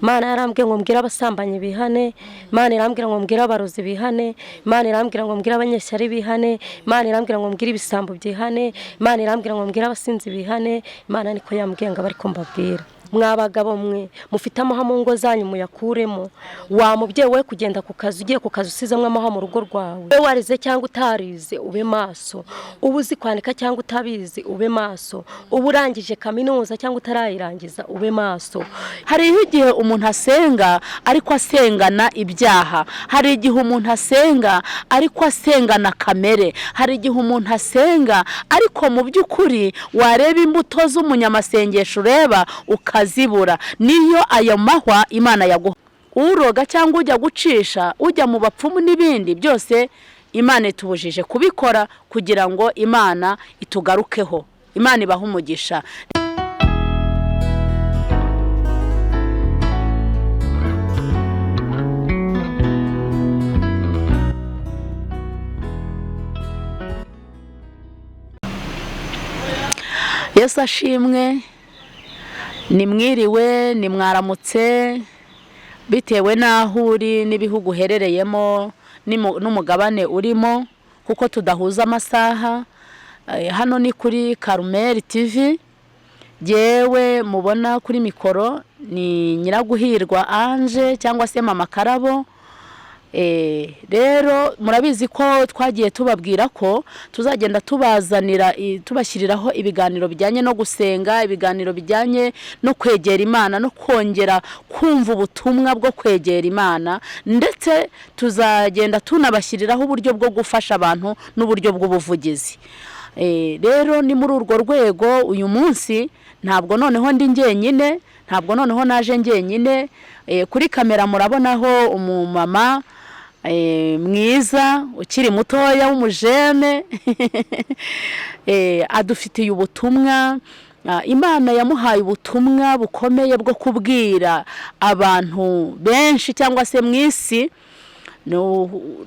Imana yarambwiye ngo mbwira abasambanyi bihane, Imana irambwira ngo mbwira abarozi bihane, Imana irambwira ngo mbwira abanyeshyari bihane, Imana irambwira ngo mbwira ibisambo byihane, Imana irambwira ngo mbwira abasinzi bihane. Imana niko yambwiye ngo bari kumbabwira. Mwabagabo mwe mufite amahwa mu ngo zanyu muyakuremo. Wa mubyeyi we kugenda ku kazi, ugiye ku kazi usizamwe amahwa mu rugo rwawe. We warize cyangwa utarize ube maso, ubu uzi kwandika cyangwa utabizi ube maso, ubu urangije kaminuza cyangwa utarayirangiza ube maso. Hari igihe umuntu asenga ariko asengana ibyaha, hari igihe umuntu asenga ariko asengana kamere, hari igihe umuntu asenga ariko mu by'ukuri wareba imbuto z'umunyamasengesho ureba ukazibura. Niyo ayo mahwa Imana yaguha. Uroga cyangwa ujya gucisha, ujya mu bapfumu n'ibindi byose, Imana itubujije kubikora kugira ngo Imana itugarukeho. Imana ibaha umugisha. Yesu ashimwe. Nimwiriwe, nimwaramutse, bitewe n'aho uri n'ibihugu uherereyemo n'umugabane urimo, kuko tudahuza amasaha. Hano ni kuri Kamere TV. Jewe mubona kuri mikoro ni Nyiraguhirwa Ange cyangwa se Mama Karabo. Rero murabizi ko twagiye tubabwira ko tuzagenda tubashyiriraho ibiganiro bijyanye no gusenga, ibiganiro bijyanye no kwegera Imana no kongera kumva ubutumwa bwo kwegera Imana, ndetse tuzagenda tunabashyiriraho uburyo bwo gufasha abantu n'uburyo bw'ubuvugizi. Rero ni muri urwo rwego uyu munsi ntabwo noneho ndi njyenyine, ntabwo noneho naje njyenyine. Kuri kamera murabonaho umumama mwiza ukiri mutoya w'umujene adufitiye ubutumwa. Imana yamuhaye ubutumwa bukomeye bwo kubwira abantu benshi cyangwa se mw'isi.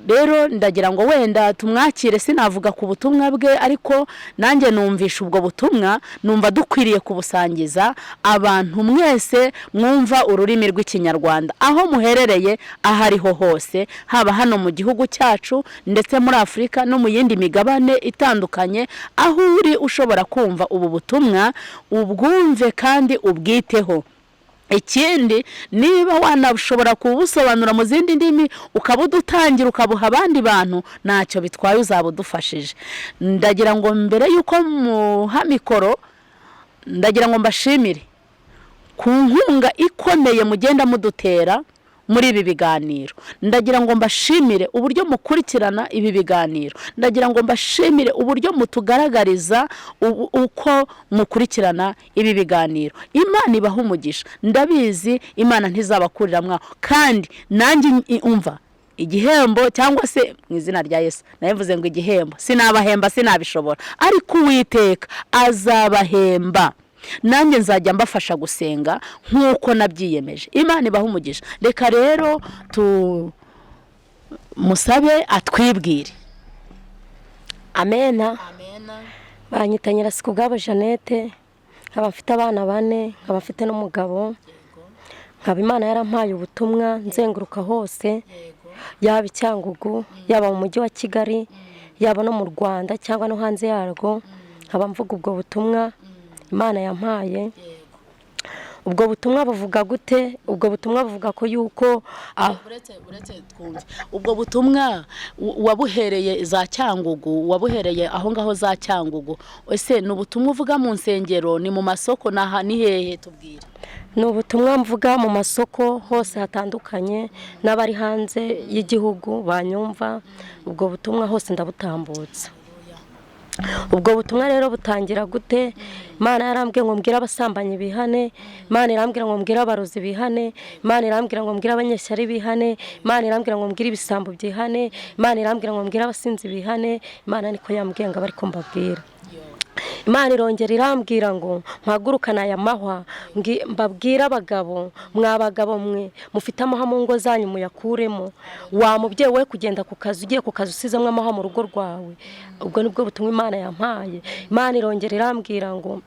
Rero ndagira ngo wenda tumwakire, sinavuga ku butumwa bwe, ariko nanjye numvisha ubwo butumwa, numva dukwiriye kubusangiza abantu mwese mwumva ururimi rw'ikinyarwanda, aho muherereye aho ariho hose, haba hano mu gihugu cyacu ndetse muri Afurika no mu yindi migabane itandukanye. Aho uri ushobora kumva ubu butumwa, ubwumve kandi ubwiteho. Ikindi, niba wanashobora kubusobanura mu zindi ndimi ukabudutangira ukabuha abandi bantu, ntacyo bitwaye, uzabudufashije. Ndagira ngo mbere yuko muha mikoro, ndagira ngo mbashimire ku nkunga ikomeye mugenda mudutera muri ibi biganiro. Ndagira ngo mbashimire uburyo mukurikirana ibi biganiro. Ndagira ngo mbashimire uburyo mutugaragariza uko mukurikirana ibi biganiro. Imana ibaha umugisha. Ndabizi Imana ntizabakurira mwaho, kandi nanjye umva igihembo cyangwa se mu izina rya Yesu navuze ngo igihembo sinabahemba, sinabishobora, ariko Uwiteka azabahemba. Nanjye nzajya mbafasha gusenga nk'uko nabyiyemeje. Imana ibaha umugisha. Reka rero musabe atwibwire. Amena. Banyita Nyirasikubwabo Jeannette, nkaba mfite abana 4, nkaba mfite n'umugabo. Nkaba Imana yarampaye ubutumwa nzenguruka hose, yaba Icyangugu, yaba mu mujyi wa Kigali, yaba no mu Rwanda cyangwa no hanze yarwo. Nkaba mvuga ubwo butumwa Imana yampaye. Ubwo butumwa buvuga gute? Ubwo butumwa buvuga ko yuko uretse twumve. Ubwo butumwa wabuhereye za Cyangugu, wabuhereye aho ngaho za Cyangugu. Ese ni ubutumwa uvuga mu nsengero, ni mu masoko, ni hehe? Tubwire. Ni ubutumwa mvuga mu masoko hose hatandukanye, n'abari hanze y'igihugu banyumva. Ubwo butumwa hose ndabutambutsa. Ubwo butumwa rero butangira gute? Imana yarambwiye ngo mbwira abasambanyi bihane, Imana irambwira ngo mbwira abarozi bihane, Imana irambwira ngo mbwira abanyeshyari bihane, Imana irambwira ngo mbwira ibisambo byihane, Imana irambwira ngo mbwira abasinzi bihane. Imana niko yambwiye ngo bari kumbabwira. Imana irongera irambwira ngo mpagurukana aya mahwa mbabwira abagabo, mwabagabo mwe mufite amahwa mu ngo zanyu muyakuremo. Wa mubyeyi we kugenda ku kazi, ugiye ku kazi usizamwe amahwa mu rugo rwawe. Ubwo nibwo butumwa Imana yampaye. Imana irongera irambwira ngo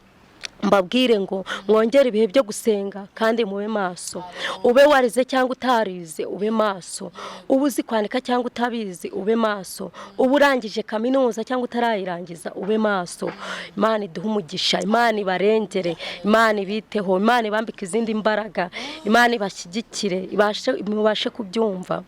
mbabwire ngo mwongere ibihe byo gusenga kandi mube maso. Ube warize cyangwa utarize ube maso. Ube uzi kwandika cyangwa utabizi ube maso. Ube urangije kaminuza cyangwa utarayirangiza ube maso. Imana iduhe umugisha, Imana ibarengere, Imana ibiteho, Imana ibambike izindi mbaraga, Imana ibashyigikire, ibashe kubyumva.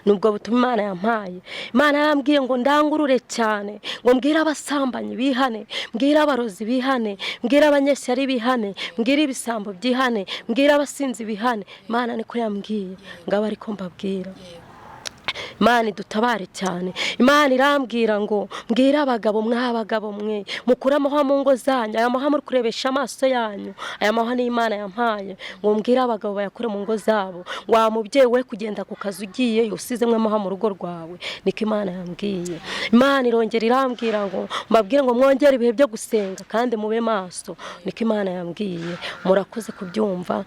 Nubwo butumwa Imana yampaye, Imana yarambwiye ngo ndangurure cyane, ngo mbwire abasambanyi bihane, mbwire abarozi bihane, mbwire abanyeshyari bihane, mbwire ibisambo byihane, mbwire abasinzi bihane. Imana niko yambwiye, ngaba ariko mbabwira. Imana idutabare cyane. Imana irambwira ngo mbwire abagabo, mw'abagabo mwe mukure amahwa mu ngo zanyu. Aya mahwa muri kurebesha amaso yanyu, aya mahwa ni Imana yampaye, ngo mbwire abagabo bayakure mu ngo zabo. Wa mubyeyi we kugenda ku kazi ugiye usizemwe amahwa mu rugo rwawe, niko Imana yambwiye. Imana irongera irambwira ngo mbabwire ngo mwongere ibihe byo gusenga kandi mube maso, niko Imana yambwiye. Murakoze kubyumva.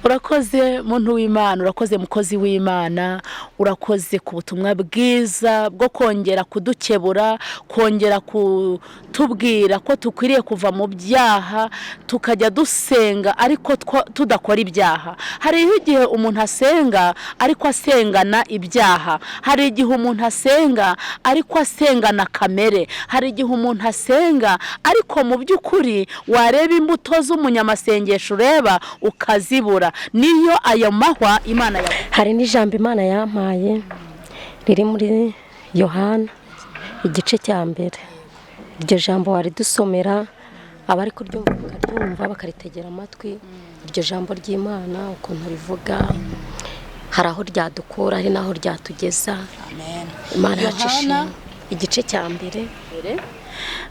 Urakoze muntu w'Imana, urakoze mukozi w'Imana, urakoze ku butumwa bwiza bwo kongera kudukebura, kongera kutubwira ko tukwiriye kuva mu byaha tukajya dusenga ariko tudakora ibyaha. Hari igihe umuntu asenga ariko asengana ibyaha, hari igihe umuntu asenga ariko asengana kamere, hari igihe umuntu asenga ariko mu by'ukuri wareba imbuto z'umunyamasengesho ureba ukazibura. Niyo ayo mahwa Imana yaguhaye. Hari n'ijambo Imana yampaye riri muri Yohana igice cya mbere. Iryo jambo waridusomera, abari kuryumva bakaryumva bakaritegera amatwi. Iryo jambo ry'Imana ukuntu rivuga, hari aho ryadukura, hari n'aho ryatugeza. Amen. Imana yacishe igice cya mbere.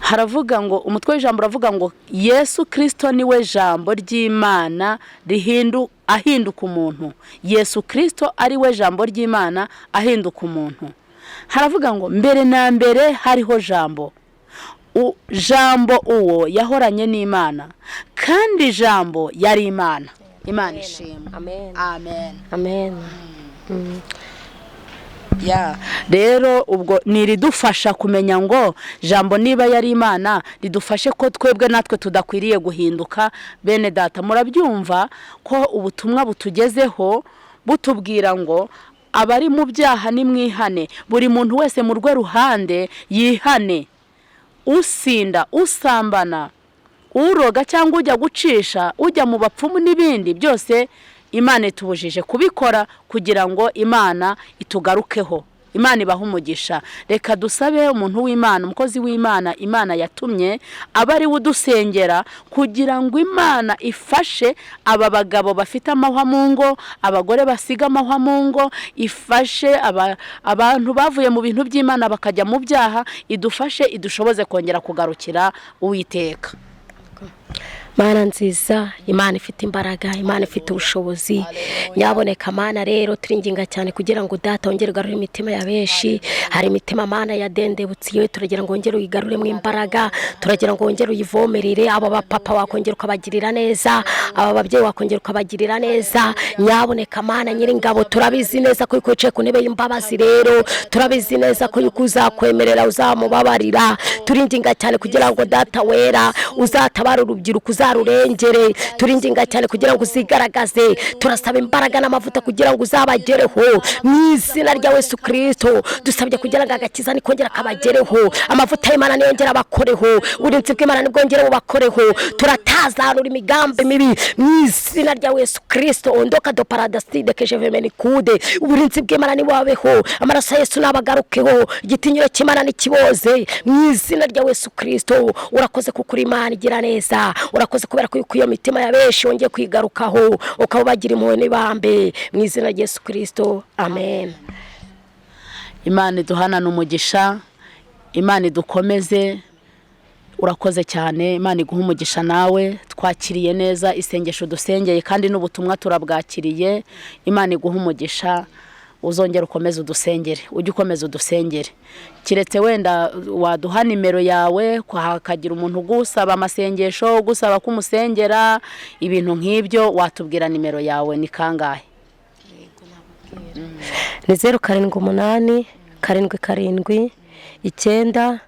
Haravuga ngo, umutwe w'ijambo uravuga ngo Yesu Kristo niwe jambo ry'Imana ahinduka umuntu. Yesu Kristo ari we jambo ry'Imana ahinduka umuntu. Haravuga ngo mbere na mbere hariho jambo, jambo uwo yahoranye n'Imana kandi jambo yari Imana. Imana ishimwe. Amen. Amen. Amen. Rero ubwo niridufasha kumenya ngo jambo niba yari Imana ridufashe ko twebwe natwe tudakwiriye guhinduka. Bene data, murabyumva ko ubutumwa butugezeho butubwira ngo abari mu byaha ni mwihane, buri muntu wese mu rwe ruhande yihane. Usinda, usambana, uroga cyangwa ujya gucisha, ujya mu bapfumu n'ibindi byose, Imana itubujije kubikora kugira ngo Imana itugarukeho. Imana ibaha umugisha. Reka dusabe umuntu w'Imana, umukozi w'Imana Imana yatumye abari udusengera kugira ngo Imana ifashe aba bagabo bafite amahwa mu ngo, abagore basiga amahwa mu ngo, ifashe abantu bavuye mu bintu by'Imana bakajya mu byaha, idufashe idushoboze kongera kugarukira Uwiteka. Mana nziza, Imana ifite imbaraga, Imana ifite ubushobozi. Nyaboneka Mana rero turinginga cyane kugira ngo data wongere ugarure imitima ya benshi. Hari imitima Mana yadendebutse, yewe turagira ngo wongere uyigarure mu imbaraga, turagira ngo wongere uyivomerere. Aba bapapa wakongera ukabagirira neza, aba babyeyi wakongera ukabagirira neza. Nyaboneka Mana nyiringabo, turabizi neza ko ukwicaye ku ntebe y'imbabazi. Rero turabizi neza ko uzakwemerera, uzamubabarira. Turinginga cyane kugira ngo data wera uzatabara urubyiruko, uzarurengere. Turinginga cyane kugira ngo uzigaragaze. Turasaba imbaraga n'amavuta kugira ngo uzabagereho mu izina rya Yesu Kristo. Dusabye kugira ngo agakiza nikongera kabagereho, amavuta y'Imana niyongera abakoreho, uburinzi bw'Imana nibwongere bubakoreho. Turatazanura imigambi mibi mu izina rya Yesu Kristo. Ondoka do paradaside que je vais menikude. Uburinzi bw'Imana nibabeho, amaraso ya Yesu nabagarukeho, igitinyiro cy'Imana nikiboze mu izina rya Yesu Kristo. Urakoze kukuri Imana igira neza, urakoze kubera ko iyo mitima ya benshi wongeye kwigarukaho ukabagira impuhwe n'ibambe mu izina rya Yesu Kristo. Amen. Imana iduhana n'umugisha, Imana idukomeze. Urakoze cyane, Imana iguha umugisha. Nawe twakiriye neza isengesho dusengeye kandi n'ubutumwa turabwakiriye. Imana iguha umugisha, uzongera ukomeze udusengere, ujye ukomeza udusengere. Kiretse wenda waduha nimero yawe, hakagira umuntu ugusaba amasengesho, ugusaba kumusengera ibintu nk'ibyo, watubwira nimero yawe ni kangahe? Ni 078 779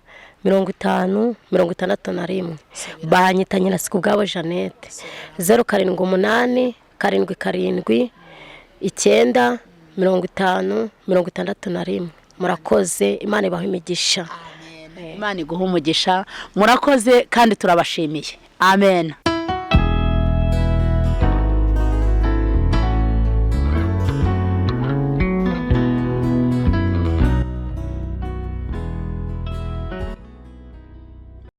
50 61. Banyita Nyirasiku ubwabo Jeannette. 078 7 7 9 50 61. Murakoze, Imana ibahe imigisha. Imana iguhe umugisha. Murakoze kandi turabashimiye. Amen.